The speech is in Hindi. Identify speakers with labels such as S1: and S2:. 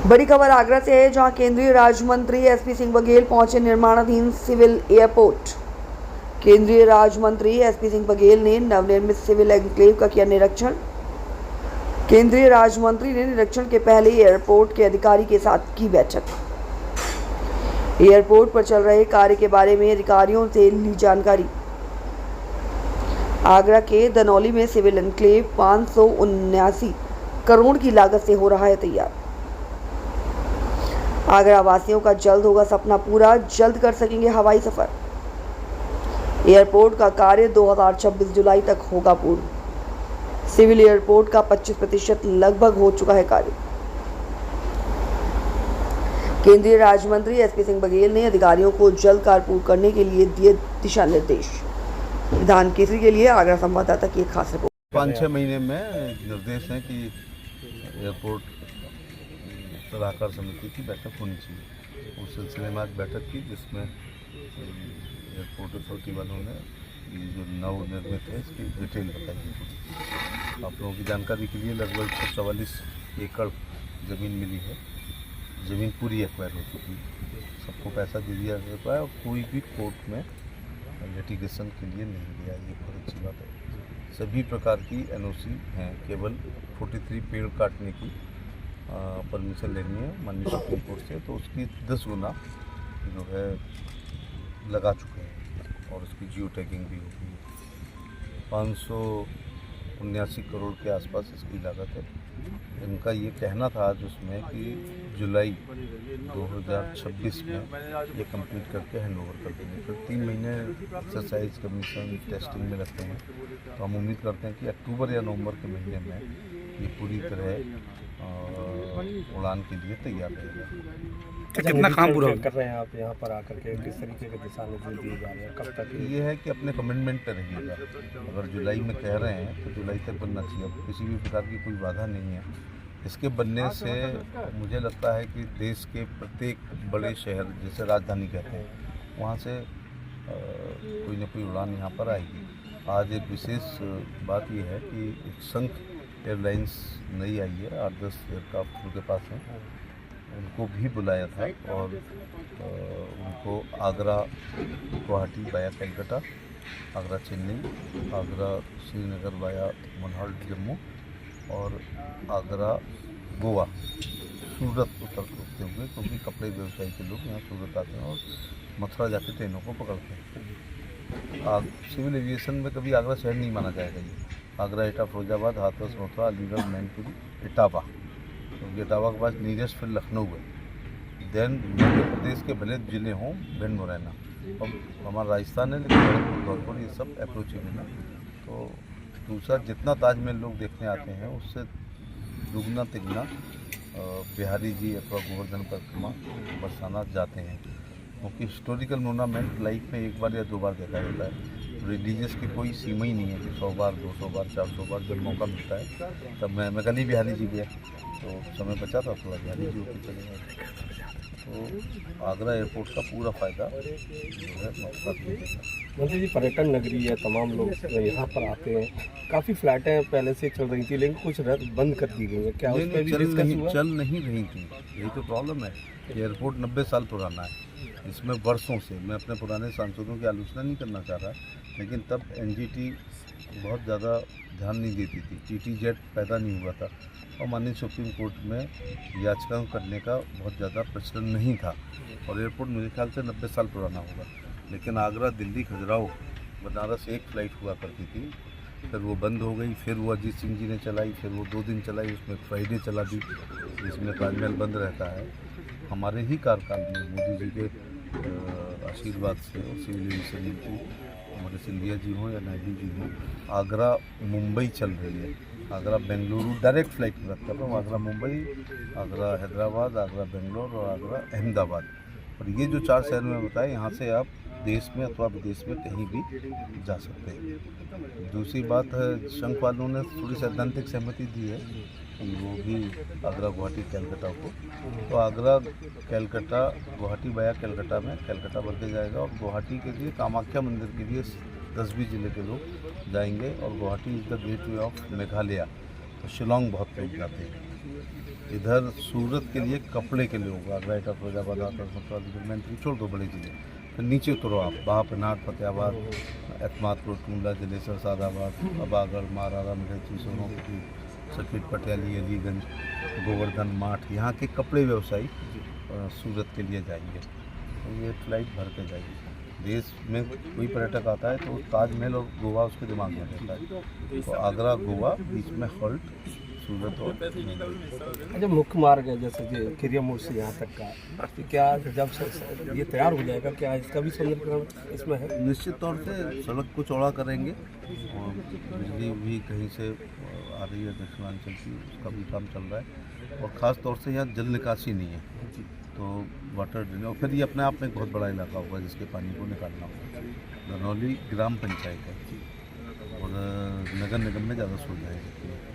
S1: बड़ी खबर आगरा से है, जहां केंद्रीय राज्य मंत्री एसपी सिंह बघेल पहुंचे निर्माणाधीन सिविल एयरपोर्ट। केंद्रीय राज्य मंत्री एसपी सिंह बघेल ने नवनिर्मित सिविल एन्क्लेव का किया निरीक्षण। केंद्रीय राज्य मंत्री ने निरीक्षण के पहले एयरपोर्ट के अधिकारी के साथ की बैठक। एयरपोर्ट पर चल रहे कार्य के बारे में अधिकारियों से ली जानकारी। आगरा के दनौली में सिविल एन्क्लेव 579 करोड़ की लागत से हो रहा है तैयार। आगरा वासियों का जल्द होगा सपना पूरा, जल्द कर सकेंगे हवाई सफर। एयरपोर्ट का कार्य 2026 जुलाई तक होगा पूर्ण। सिविल एयरपोर्ट का 25% लगभग हो चुका है कार्य। केंद्रीय राज्य मंत्री एसपी सिंह बघेल ने अधिकारियों को जल्द कार्य पूर्ण करने के लिए दिए दिशा निर्देश। विधान केसरी के लिए आगरा संवाददाता की एक खास रिपोर्ट।
S2: 5-6 महीने में निर्देश है कि एयरपोर्ट सलाहकार समिति की बैठक होनी चाहिए। उस सिलसिले में आज बैठक की, जिसमें एयरपोर्ट अथॉरिटी वालों ने जो नवनिर्मित है इसकी डिटेल बताई। आप लोगों की जानकारी के लिए लगभग 144 एकड़ ज़मीन मिली है। ज़मीन पूरी एक्वायर हो चुकी है, सबको पैसा दे दिया जाता है और कोई भी कोर्ट में लिटिगेशन के लिए नहीं दिया। ये बहुत अच्छी बात है। सभी प्रकार की एनओसी हैं, केवल 43 पेड़ काटने की परमिशन लेनी है माननीय सुप्रीम कोर्ट से, तो उसकी 10 गुना जो है लगा चुके हैं और उसकी जियो टैगिंग भी होगी। 579 करोड़ के आसपास इसकी लागत है। इनका ये कहना था आज उसमें कि जुलाई 2026 में ये कंप्लीट करके हैंड ओवर कर देंगे। फिर 3 महीने एक्सरसाइज कमीशन टेस्टिंग में लगते हैं, तो हम उम्मीद करते हैं कि अक्टूबर या नवंबर के महीने में ये पूरी तरह उड़ान के लिए तैयार रहेगा।
S3: कितना काम पूरा कर रहे हैं आप यहाँ पर आकर के, किस तरीके के दिशा निर्देश दिए जा रहे हैं, कब तक?
S2: ये है कि अपने कमिटमेंट पे रहिएगा। अगर जुलाई में कह रहे हैं तो जुलाई तक बनना चाहिए। अब किसी भी प्रकार की कोई बाधा नहीं है। इसके बनने से मुझे लगता है कि देश के प्रत्येक बड़े शहर, जैसे राजधानी कहते हैं, वहाँ से कोई न कोई उड़ान यहाँ पर आएगी। आज एक विशेष बात यह है कि एक शंख एयरलाइंस नई आई है, 8-10 एयरक्राफ्ट उनके पास हैं, उनको भी बुलाया था और उनको आगरा गुवाहाटी वाया कलकत्ता, आगरा चेन्नई, आगरा श्रीनगर वाया मनहर जम्मू और आगरा गोवा सूरत उतरते हुए, क्योंकि कपड़े व्यवसायी के लोग यहाँ सूरत आते हैं और मथुरा जाके ट्रेनों को पकड़ते हैं। सिविल एविएशन में कभी आगरा शहर नहीं माना जाएगा। ये आगरा, एटा, फिरोजाबाद, हाथरस, मथुरा, अलीगढ़, मैनपुरी, इटावा, तो इटावा के पास नीरज, फिर लखनऊ है। देन मध्य प्रदेश के भले जिले हों, भिंड, मुरैना, और हमारा राजस्थान है, लेकिन धौलपुर, ये सब अप्रोचेबल है। तो दूसरा, जितना ताजमहल लोग देखने आते हैं उससे दुगना तिगना बिहारी जी अथवा गोवर्धन परिक्रमा बरसाना जाते हैं, क्योंकि हिस्टोरिकल मोनामेंट लाइफ में एक बार या 2 बार देखा जाता है। रिलीजियस की कोई सीमा ही नहीं है कि 100 बार, 200 बार, 400 बार जब मौका मिलता है। तब मैं कल ही बिहारी जी गया, तो समय बचा था, थोड़ा बिहारी जी होकर चले गए। तो आगरा एयरपोर्ट का पूरा फ़ायदा जो है
S3: मंत्री जी, पर्यटन नगरी है, तमाम लोग यहाँ पर आते हैं। काफ़ी फ्लैटें पहले से चल रही थी, लेकिन कुछ बंद कर दी गई है, क्या उस पर भी
S2: चल नहीं रही थी? यही तो प्रॉब्लम है। एयरपोर्ट 90 साल पुराना है। इसमें वर्षों से, मैं अपने पुराने सांसदों की आलोचना नहीं करना चाह रहा, लेकिन तब एनजीटी बहुत ज़्यादा ध्यान नहीं देती थी, टीटीजेड पैदा नहीं हुआ था और माननीय सुप्रीम कोर्ट में याचिकाओं करने का बहुत ज़्यादा प्रचलन नहीं था, और एयरपोर्ट मेरे ख्याल से 90 साल पुराना होगा। लेकिन आगरा, दिल्ली, खजुराहो, बनारस एक फ़्लाइट हुआ करती थी, फिर वो बंद हो गई, फिर वो अजीत सिंह जी ने चलाई, फिर वो 2 दिन चलाई, उसमें फ्राइडे चला दी, जिसमें ताजमहल बंद रहता है। हमारे ही कार्यकाल में मोदी जी के आशीर्वाद से और सिविल एविएशन मंत्री हमारे सिंधिया जी हों या नायडू जी हों, आगरा मुंबई चल रही है। आगरा बेंगलुरु डायरेक्ट फ्लाइट में रखता हूँ, आगरा मुंबई, आगरा हैदराबाद, आगरा बेंगलोर और आगरा अहमदाबाद। और ये जो 4 शहर में बताए, यहाँ से आप देश में अथवा विदेश में कहीं भी जा सकते हैं। दूसरी बात है, शंख वालों ने थोड़ी सैद्धांतिक सहमति दी है कि वो भी आगरा गुवाहाटी कलकत्ता को, तो आगरा कलकत्ता गुवाहाटी वाया कलकत्ता में कलकत्ता बढ़ के जाएगा और गुवाहाटी के लिए कामाख्या मंदिर के लिए 10-20 जिले के लोग जाएंगे और Guwahati is the gateway of Meghalaya, तो शिलोंग बहुत लोग जाते हैं। इधर सूरत के लिए कपड़े के लिए होगा, ग्रेटर फैजाबाद आता छोड़ दो बड़ी चीज़ें, फिर नीचे उतरो आप, बाहपनाट, फतेहाबाद, एतमादपुर, टूंडला, जलेसर, सादाबाद, अबागढ़, मारारा, मिर्ची, सोनोपट्टी, सर्किट, पटियाली, अलीगंज, गोवर्धन, माठ, यहाँ के कपड़े व्यवसायी सूरत के लिए जाएंगे। तो ये फ्लाइट भर के जाएगी। देश में कोई पर्यटक आता है तो ताजमहल और गोवा उसके दिमाग में रहता है, तो आगरा, गोवा, बीच में हॉल्ट सूरत और
S3: अच्छा, मुख्य मार्ग है जैसे कि खिरिया मोड़ से यहाँ तक का, तो क्या जब से ये तैयार हो जाएगा क्या इसका भी सौंदर्यीकरण इसमें है?
S2: निश्चित तौर से सड़क को चौड़ा करेंगे और बिजली भी कहीं से आ रही है दक्षिणांचल की, उसका भी काम चल रहा है। और ख़ास तौर से यहाँ जल निकासी नहीं है, तो वाटर ड्रेन, और फिर ये अपने आप में एक बहुत बड़ा इलाका होगा जिसके पानी को निकालना होगा। धनौली ग्राम पंचायत है और नगर निगम में ज़्यादा सुविधाएँ होती हैं।